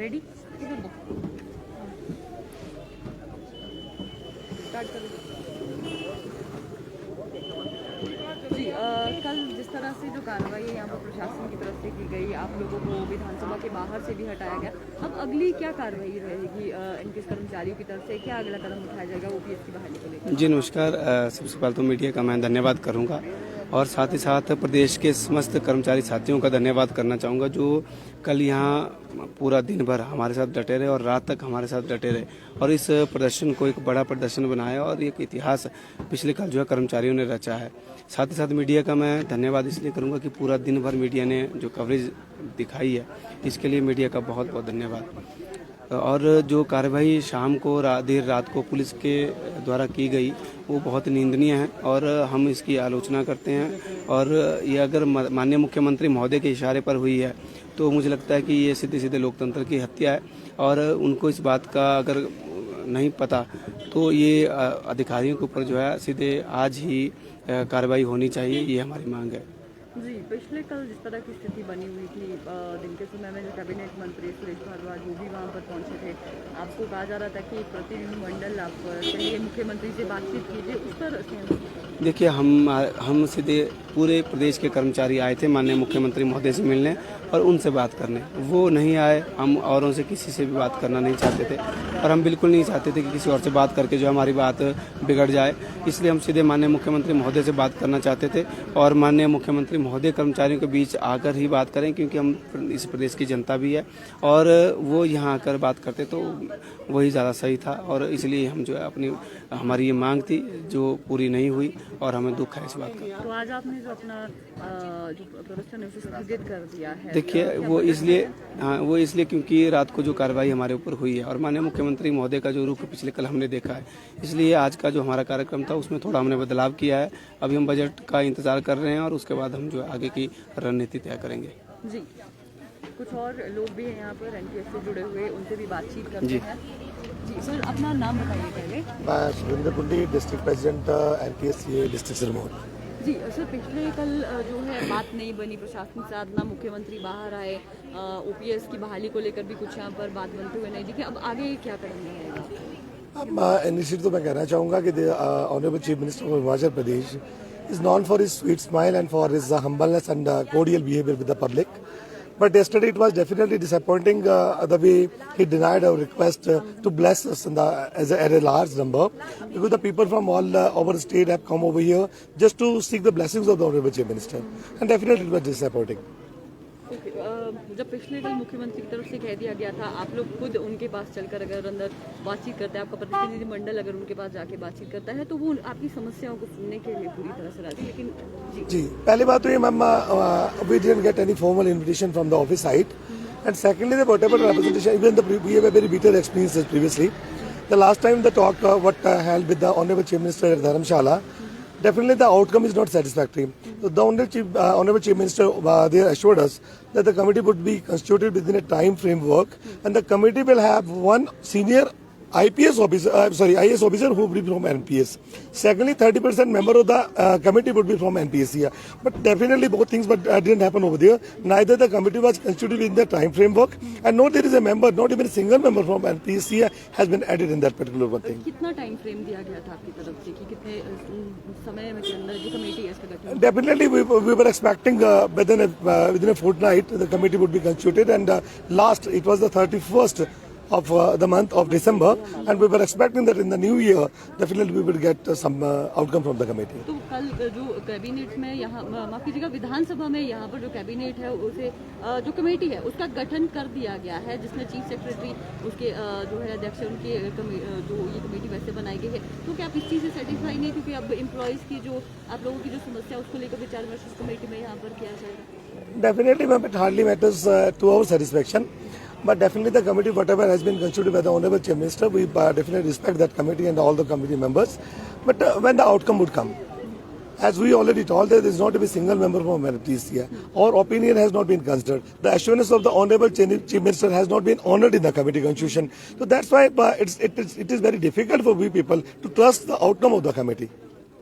Ready? Start करो जी। कल जिस तरह से जो कार्रवाई है यहाँ पर प्रशासन की तरफ से की गई, आप लोगों को विधानसभा के बाहर से भी हटाया गया, अब अगली क्या कार्रवाई रहेगी इनके कर्मचारियों की तरफ से? क्या अगला कदम उठाया जाएगा ओपीएस की बहाली को लेकर? जी नमस्कार। सबसे पहले तो मीडिया का मैं धन्यवाद करूंगा और साथ ही साथ प्रदेश के समस्त कर्मचारी साथियों का धन्यवाद करना चाहूँगा जो कल यहाँ पूरा दिन भर हमारे साथ डटे रहे और रात तक हमारे साथ डटे रहे और इस प्रदर्शन को एक बड़ा प्रदर्शन बनाया और एक इतिहास पिछले कल जो है कर्मचारियों ने रचा है। साथ ही साथ मीडिया का मैं धन्यवाद इसलिए करूँगा कि पूरा दिन भर मीडिया ने जो कवरेज दिखाई है इसके लिए मीडिया का बहुत बहुत धन्यवाद। और जो कार्रवाई शाम को देर रात को पुलिस के द्वारा की गई वो बहुत निंदनीय है और हम इसकी आलोचना करते हैं। और ये अगर माननीय मुख्यमंत्री महोदय के इशारे पर हुई है तो मुझे लगता है कि ये सीधे सीधे लोकतंत्र की हत्या है और उनको इस बात का अगर नहीं पता तो ये अधिकारियों के ऊपर जो है सीधे आज ही कार्रवाई होनी चाहिए, ये हमारी मांग है। जी, पिछले कल जिस तरह की स्थिति बनी हुई थी दिन के समय में जो कैबिनेट मंत्री सुरेश भारद्वाज वो भी वहाँ पर पहुँचे थे, आपको कहा जा रहा था कि प्रतिनिधिमंडल आप चाहिए मुख्यमंत्री से बातचीत कीजिए, उस पर देखिए हम सीधे पूरे प्रदेश के कर्मचारी आए थे माननीय मुख्यमंत्री महोदय से मिलने और उनसे बात करने, वो नहीं आए। हम औरों से किसी से भी बात करना नहीं चाहते थे और हम बिल्कुल नहीं चाहते थे कि किसी और से बात करके जो हमारी बात बिगड़ जाए, इसलिए हम सीधे माननीय मुख्यमंत्री महोदय से बात करना चाहते थे और माननीय मुख्यमंत्री महोदय कर्मचारियों के बीच आकर ही बात करें क्योंकि हम इस प्रदेश की जनता भी है और वो यहाँ आकर बात करते तो वही ज़्यादा सही था और इसलिए हम जो है हमारी ये मांग थी जो पूरी नहीं हुई और हमें दुख है इस बात का। तो आज आपने जो अपना जो प्रदर्शन है उसे स्थगित कर दिया है? देखिए वो इसलिए क्योंकि रात को जो कार्रवाई हमारे ऊपर हुई है और माननीय मुख्यमंत्री महोदय का जो रुख पिछले कल हमने देखा है, इसलिए आज का जो हमारा कार्यक्रम था उसमें थोड़ा हमने बदलाव किया है। अभी हम बजट का इंतजार कर रहे हैं और उसके बाद हम जो आगे की रणनीति तय करेंगे। जी, कुछ और लोग भी हैं यहाँ पर एनपीएस से जुड़े हुए, उनसे भी बातचीत करते हैं। जी सर, अपना नाम बताइए पहले। मैं सुरेंद्र कुंडी, डिस्ट्रिक्ट प्रेसिडेंट एनपीएससीए डिस्ट्रिक्ट सिरमौर। जी सर, पिछले कल जो है बात नहीं बनी प्रशासन से, ना मुख्यमंत्री बाहर आए, ओपीएस की बहाली को लेकर भी कुछ यहाँ पर बात बनते हुए नहीं दिखे, अब आगे क्या करेंगे? अब इनिशिएटिव तो मैं कहना चाहूँगा कि honourable chief minister of Himachal Pradesh is known for his sweet smile and for his humbleness and cordial behavior with the public. But yesterday it was definitely disappointing the way he denied our request to bless us as a large number, because the people from all over the state have come over here just to seek the blessings of the Honorable Chief Minister, and definitely it was disappointing. जब पिछले कल मुख्यमंत्री की तरफ से कह दिया गया था, आप लोग खुद उनके पास चलकर अगर अंदर बातचीत करते हैं, आपका प्रतिनिधिमंडल अगर उनके पास जाके बातचीत करता है तो वो आपकी समस्याओं को सुनने के लिए पूरी तरह से राजी, लेकिन जी पहली बात तो ये ma'am, we didn't get any formal invitation from the office side, and secondly the whatever representation, even we have a very bitter experiences previously. The last time the talk what held with the Honorable Chief Minister at Dharamshala, definitely the outcome is not satisfactory. So the Honorable Chief Minister they assured us that the committee would be constituted within a time framework, and the committee will have one senior IPS officer, IAS officer who will be from NPS. Secondly, 30% member of the committee would be from NPS here. But definitely both things didn't happen over there. Neither the committee was constituted within the time framework, and nor there is a member, not even a single member from NPS here has been added in that particular one thing. कितना time frame दिया गया था आपकी तरफ से कि कितने समय में के अंदर जो कमेटी है इसका गठन? Definitely we were expecting within a fortnight the committee would be constituted, and last it was the 31st of the month of December, and we were expecting that in the new year definitely we would get some outcome from the committee. तो कल जो cabinet में यहाँ माफ कीजिएगा विधानसभा में यहाँ पर जो कैबिनेट है उसे जो कमेटी है उसका गठन कर दिया गया है, जिसमें चीफ सेक्रेटरी उसके जो है अध्यक्ष उनकी जो ये कमेटी वैसे बनाई गई है, तो क्या आप इस चीज़ से सेटिस्फाई नहीं, क्योंकि अब एम्प्लॉयज़ की जो आप लोगों की जो समस्या उसको लेकर विचार विमर्श उस कमेटी में यहाँ पर किया जाएगा? Definitely ma'am, it hardly matters to our satisfaction. But definitely the committee, whatever has been constituted by the Honorable Chief Minister, we definitely respect that committee and all the committee members. But when the outcome would come, as we already told, there is not a single member from NPS here. Our opinion has not been considered. The assurance of the Honorable Chief Minister has not been honoured in the committee constitution. So that's why it is very difficult for we people to trust the outcome of the committee.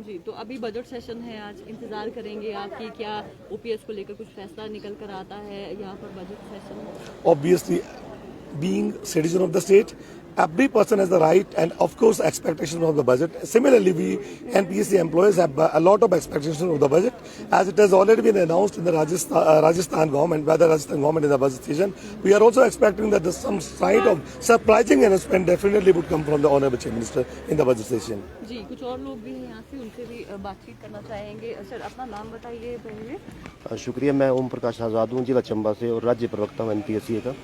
जी, तो अभी budget session है, आज इंतजार करेंगे आपकी, क्या OPS को लेकर कुछ फैसला निकल कर आता है यहाँ पर budget session? Obviously, being citizen of the state, every person has the right and of course expectations of the budget. Similarly, we NPSC employees have a lot of expectations of the budget, as it has already been announced in the Rajasthan government, by the Rajasthan government in the budget season. We are also expecting that some side of surprising announcement definitely would come from the Honorable Chief Minister in the budget session. जी, कुछ और लोग भी हैं यहाँ से, उनसे भी बातचीत करना चाहेंगे। सर, अपना नाम बताइए पहले। शुक्रिया, मैं ओम प्रकाश आज़ाद हूँ, जिला चंबा से और राज्य प्रवक्ता हूँ NPSC का।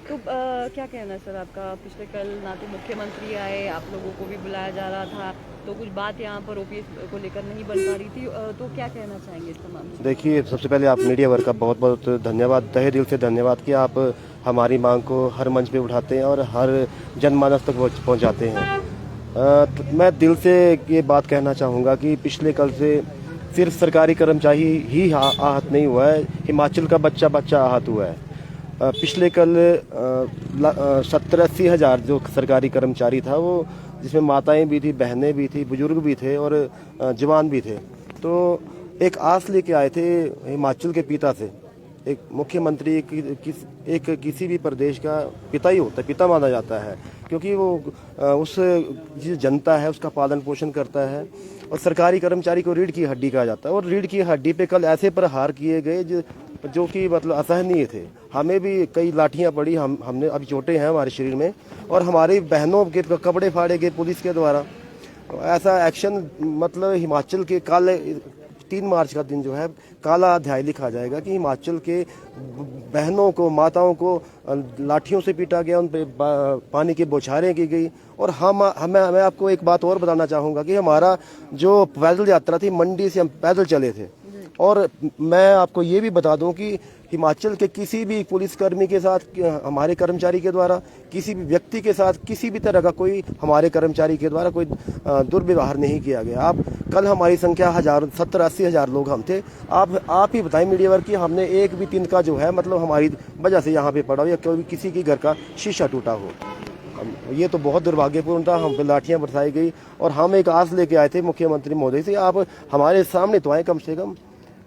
तो क्या कहना है सर आपका? पिछले कल ना तो मुख्यमंत्री आए, आप लोगों को भी बुलाया जा रहा था, तो कुछ बात यहाँ पर OPS को लेकर नहीं बन पा रही थी, तो क्या कहना चाहेंगे इस तमाम? देखिए, सबसे पहले आप मीडिया वर्ग का बहुत बहुत धन्यवाद, तहे दिल से धन्यवाद कि आप हमारी मांग को हर मंच पे उठाते हैं और हर जनमानस तक पहुँचाते हैं। मैं दिल से ये बात कहना चाहूँगा कि पिछले कल से सिर्फ सरकारी कर्मचारी ही आहत नहीं हुआ है, हिमाचल का बच्चा आहत हुआ है। पिछले कल 70-80 हज़ार जो सरकारी कर्मचारी था, वो जिसमें माताएं भी थी, बहनें भी थी, बुजुर्ग भी थे और जवान भी थे। तो एक आस लेके आए थे हिमाचल के पिता से। एक मुख्यमंत्री किसी भी प्रदेश का पिता ही होता है, पिता माना जाता है, क्योंकि वो उस जिस जनता है उसका पालन पोषण करता है। और सरकारी कर्मचारी को रीढ़ की हड्डी कहा जाता है, और रीढ़ की हड्डी पे कल ऐसे प्रहार किए गए जो कि मतलब असहनीय थे। हमें भी कई लाठियां पड़ी, हमने अभी चोटें हैं हमारे शरीर में, और हमारी बहनों के कपड़े फाड़े गए पुलिस के द्वारा। ऐसा एक्शन मतलब हिमाचल के काले 3 मार्च का दिन जो है काला अध्याय लिखा जाएगा कि हिमाचल के बहनों को, माताओं को लाठियों से पीटा गया, उन पे पानी की बौछारें की गई। और मैं आपको एक बात और बताना चाहूँगा कि हमारा जो पैदल यात्रा थी, मंडी से हम पैदल चले थे। और मैं आपको ये भी बता दूं कि हिमाचल के किसी भी पुलिसकर्मी के साथ, हमारे कर्मचारी के द्वारा, किसी भी व्यक्ति के साथ किसी भी तरह का कोई हमारे कर्मचारी के द्वारा कोई दुर्व्यवहार नहीं किया गया। आप कल हमारी संख्या 70-80 हज़ार लोग हम थे। आप ही बताएं मीडिया वर्ग कि हमने एक भी तिनका जो है मतलब हमारी वजह से यहाँ पे पड़ा हो या कोई किसी के घर का शीशा टूटा हो, ये तो बहुत दुर्भाग्यपूर्ण था। हम पे लाठियाँ बरसाई गई और हम एक आस लेके आए थे मुख्यमंत्री महोदय से, आप हमारे सामने तो आए, कम से कम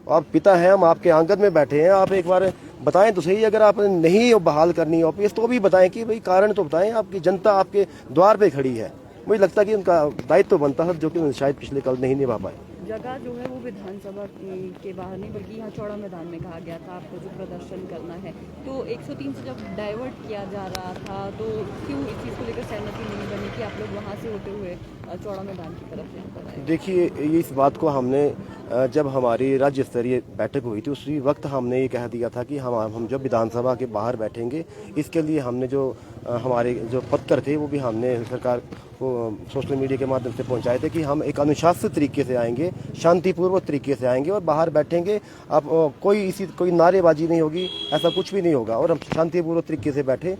आप पिता हैं, हम आपके आंगन में बैठे हैं, आप एक बार बताएं तो सही। अगर आपने नहीं बहाल करनी ऑफिस तो भी बताएं कि भाई कारण तो बताएं। आपकी जनता आपके द्वार पे खड़ी है, मुझे लगता है कि उनका दायित्व तो बनता है, जो कि शायद पिछले कल नहीं निभा पाए। जगह जो है वो विधानसभा के बाहर नहीं बल्कि यहाँ चौड़ा मैदान में कहा गया था आपको जो प्रदर्शन करना है, तो 103 से जब डाइवर्ट किया जा रहा था तो क्यों इस चीज़ को लेकर सहमति नहीं बनी कि आप लोग वहाँ से होते हुए चौड़ा मैदान की तरफ यहाँ पर आए? देखिए, इस बात को हमने जब हमारी राज्य स्तरीय बैठक हुई थी उसी वक्त हमने ये कह दिया था कि हम जब विधानसभा के बाहर बैठेंगे, इसके लिए हमने जो हमारे जो पत्र थे वो भी हमने सरकार को सोशल मीडिया के माध्यम से पहुंचाए थे कि हम एक अनुशासित तरीके से आएंगे, शांतिपूर्वक तरीके से आएंगे और बाहर बैठेंगे। अब कोई नारेबाजी नहीं होगी, ऐसा कुछ भी नहीं होगा, और हम शांतिपूर्वक तरीके से बैठे।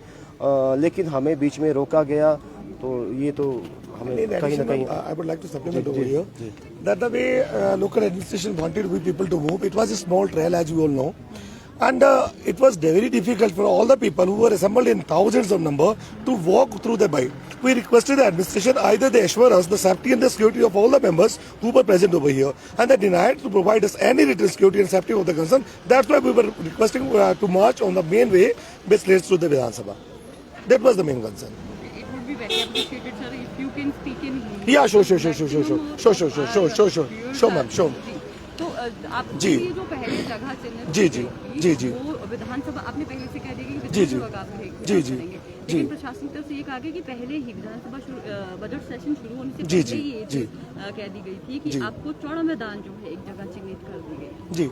लेकिन हमें बीच में रोका गया, तो ये तो हमें कहीं ना कहीं I would like to supplement over here that the way local administration wanted we people to move, it was a small trail, as you all know, and it was very difficult for all the people who were assembled in thousands of number to walk through the bike. We requested the administration either they assure us the safety and the security of all the members who were present over here, and they denied to provide us any written security and safety of the concern. That's why we were requesting to march on the main way which leads to the Vidhan Sabha. That was the main concern. It would be very appreciated, sir, if you can speak in Hindi. Yeah, sure, ma'am, sure. तो आप जी। ये जो पहले जगह चिन्हित जी वो विधानसभा आपने पहले से कह दिया कि जी विधानसभा आप करेंगे, लेकिन प्रशासन की तरफ से ये कहा गया कि पहले ही विधानसभा बजट सेशन शुरू होने से पहले ही ये चीज कह दी गई थी कि आपको चौड़ा मैदान जो है एक जगह चिन्हित कर दी गई। जी,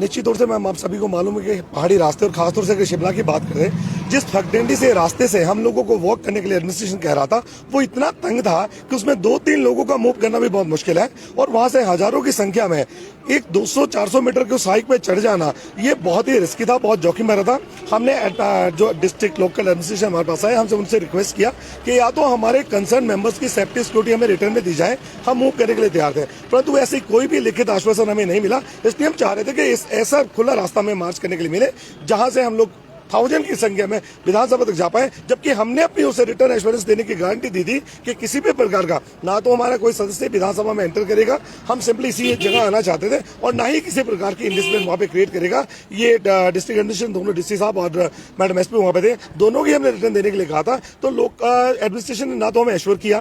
निश्चित तौर से मैम आप सभी को मालूम है कि पहाड़ी रास्ते और खासतौर से अगर शिमला की बात करें, जिस फगडंडी से रास्ते से हम लोगों को वॉक करने के लिए एडमिनिस्ट्रेशन कह रहा था, वो इतना तंग था कि उसमें 2-3 लोगों का मूव करना भी बहुत मुश्किल है, और वहां से हजारों की संख्या में एक 200-400 मीटर की हाइट पे चढ़ जाना ये बहुत ही रिस्की था, बहुत जोखिम भरा था। हमने जो डिस्ट्रिक्ट लोकल एडमिनिस्ट्रेशन हमारे पास आए, हमसे उनसे रिक्वेस्ट किया कि या तो हमारे कंसर्न मेंबर्स की सेफ्टी सिक्योरिटी हमें रिटर्न में दी जाए, हम मूव करने के लिए तैयार थे, परंतु ऐसी कोई भी लिखित आश्वासन हमें नहीं मिला। इसलिए हम चाह रहे थे कि ऐसा खुला रास्ता में मार्च करने के लिए मिले जहां से हम लोग 1000 की संख्या में विधानसभा तक जा पाए, जबकि हमने अपनी उसे रिटर्न एश्योरेंस देने की गारंटी दी थी कि किसी भी प्रकार का ना तो हमारा कोई सदस्य विधानसभा में एंटर करेगा, हम सिंपली इसी जगह आना चाहते थे, और ना ही किसी प्रकार की इंडिसिप्लिन वहाँ पे क्रिएट करेगा। ये डिस्ट्रिक्ट एडमिनिस्ट्रेशन दोनों डीसी साहब और मैडम एसपी वहाँ पे थे, दोनों की हमने रिटर्न देने के लिए कहा था, तो लोग एडमिनिस्ट्रेशन ने ना तो हमें एश्योर किया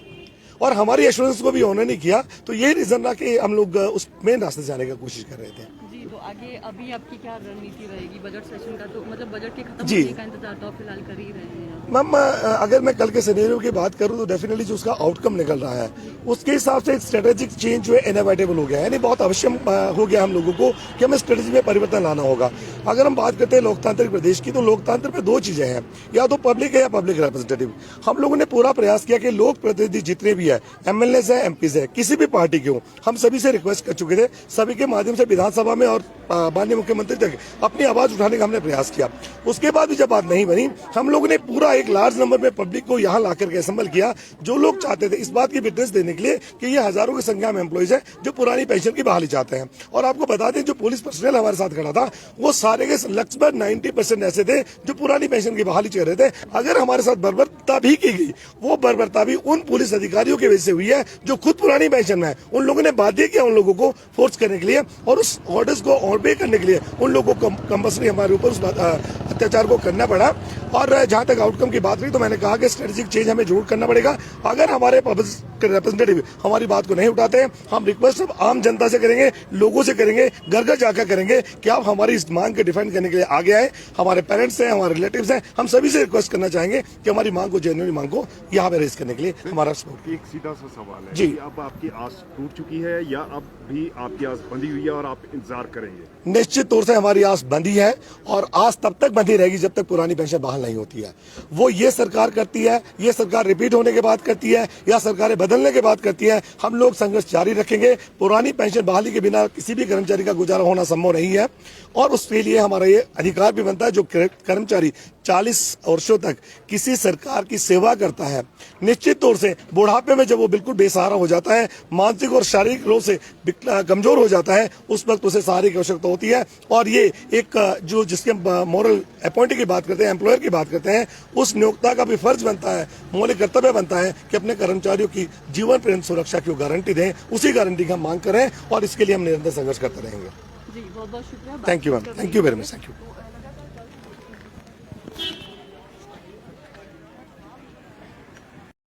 और हमारी एश्योरेंस को भी ऑनर नहीं किया। तो यही रीजन रहा कि हम लोग उस मेन रास्ते से जाने की कोशिश कर रहे थे। जी, तो आगे अभी आपकी क्या रणनीति रहेगी बजट सेशन का? तो मतलब बजट के खत्म जी। होने का इंतजार तो आप फिलहाल कर ही रहे हैं। मैम, अगर मैं कल के सिनेरियो की बात करूं तो डेफिनेटली जो उसका आउटकम निकल रहा है उसके हिसाब से एक स्ट्रेटेजिक चेंज जो है इनएविटेबल हो गया है, यानी बहुत अवश्यम हो गया हम लोगों को कि हमें स्ट्रेटेजी में परिवर्तन लाना होगा। अगर हम बात करते हैं लोकतांत्रिक प्रदेश की, तो लोकतंत्र में दो चीजें हैं, या तो पब्लिक है या पब्लिक रिप्रेजेंटेटिव। हम लोगों ने पूरा प्रयास किया कि लोक प्रतिनिधि जितने भी है, एमएलए है, एमपीज है, किसी भी पार्टी के हो, हम सभी से रिक्वेस्ट कर चुके थे, सभी के माध्यम से विधानसभा में और माननीय मुख्यमंत्री तक अपनी आवाज उठाने का हमने प्रयास किया। उसके बाद भी जब बात नहीं बनी, हम लोगों ने पूरा एक लार्ज नंबर में पब्लिक को यहाँ ला करके असेंबल किया, जो लोग चाहते थे इस बात की विटनेस देने के लिए कि ये हजारों की संख्या में एम्प्लॉइज है जो पुरानी पेंशन की बहाली चाहते हैं। और आपको बता दें, जो पुलिस पर्सनल हमारे साथ खड़ा था, वो सारे के लगभग 90% ऐसे थे जो पुरानी पेंशन की बहाली चाह रहे थे। अगर हमारे साथ बर्बरता भी की गई, वो बर्बरता भी उन पुलिस अधिकारियों की वजह से हुई है जो खुद पुरानी पेंशन में है। उन लोगों ने बाध्य किया उन लोगों को फोर्स करने के लिए, और उस ऑर्डर्स को ऑबे करने के लिए उन लोगों को कंपल्सरी हमारे ऊपर उस अत्याचार को करना पड़ा। और जहां तक आउटकम की बात रही, तो मैंने कहा कि स्ट्रेटेजिक चेंज हमें जरूर करना पड़ेगा। अगर हमारे पब्लिक रिप्रेजेंटेटिव हमारी बात को नहीं उठाते हैं, हम रिक्वेस्ट अब आम जनता से करेंगे, लोगों से करेंगे, घर घर जाकर करेंगे कि आप हमारी इस मांग को डिफेंड करने के लिए आगे आए। हमारे पेरेंट्स हैं, हमारे रिलेटिव्स हैं, हम सभी से रिक्वेस्ट करना चाहेंगे कि हमारी मांग को, जेन्युइन मांग को यहाँ पे रेज करने के लिए हमारा सपोर्ट। एक सीधा सा सवाल है जी। कि अब आपकी आस टूट चुकी है या अब भी आपकी आस बंधी हुई है और आप इंतजार करेंगे? निश्चित तौर से हमारी आस बंधी है, और आस तब तक बंधी रहेगी जब तक पुरानी पेंशन बहाल नहीं होती है। वो ये सरकार करती है, ये सरकार रिपीट होने के बाद करती है, या सरकारें बदलने के बाद करती है, हम लोग संघर्ष जारी रखेंगे। पुरानी पेंशन बहाली के बिना किसी भी कर्मचारी का गुजारा होना संभव नहीं है, और उसके लिए हमारा ये अधिकार भी बनता है। जो कर्मचारी 40 वर्षों तक किसी सरकार की सेवा करता है, निश्चित तौर से बुढ़ापे में जब वो बिल्कुल बेसहारा हो जाता है, मानसिक और शारीरिक रूप से कमजोर हो जाता है, उस वक्त उसे सहारे की आवश्यकता होती है। और ये एक जो जिसके मॉरल अपॉइंटी की बात करते हैं, एम्प्लॉयर की बात करते हैं, उस नियोक्ता का भी फर्ज बनता है, मौलिक कर्तव्य बनता है कि अपने कर्मचारियों की जीवन पर्यंत सुरक्षा की गारंटी दें। उसी गारंटी की हम मांग करें, और इसके लिए हम निरंतर संघर्ष करते रहेंगे। जी, बहुत बहुत शुक्रिया। Thank you ma'am, thank you very much, thank you.